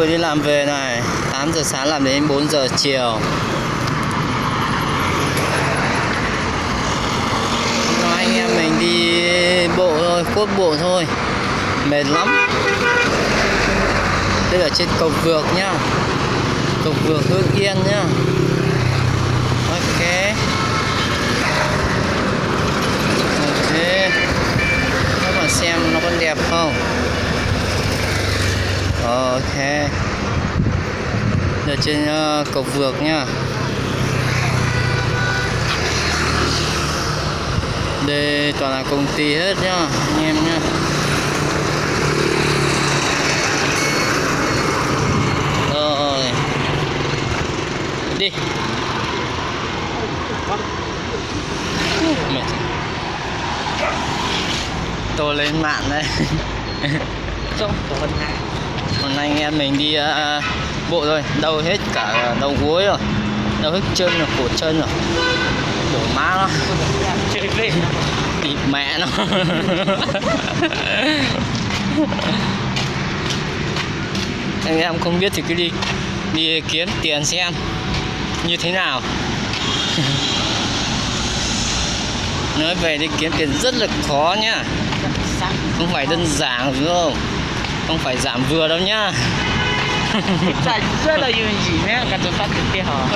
vừa đi làm về này, 8 giờ sáng làm đến 4 giờ chiều. Anh em mình đi bộ thôi, cốt bộ thôi, mệt lắm. Đây là trên cầu Vượt nhá, cầu Vượt Hưng Yên nhá. Ok. Các bạn xem nó có đẹp không? Ok. Đây trên cầu Vượt nhá. Đây toàn là công ty hết nhá, anh em nhá. Rồi. Đi. Mệt. Tôi lên mạng đây. Hôm nay anh em mình đi bộ rồi, đau hết cả đầu gối rồi, đau hết chân rồi, cổ chân rồi, đổ má nó, bịt mẹ nó. Anh em không biết thì cứ đi kiếm tiền xem như thế nào. Nói về đi kiếm tiền rất là khó nhá, không phải đơn giản đúng không? Không phải giảm vừa đâu nhá. 在热的运气，没有感觉发特别好。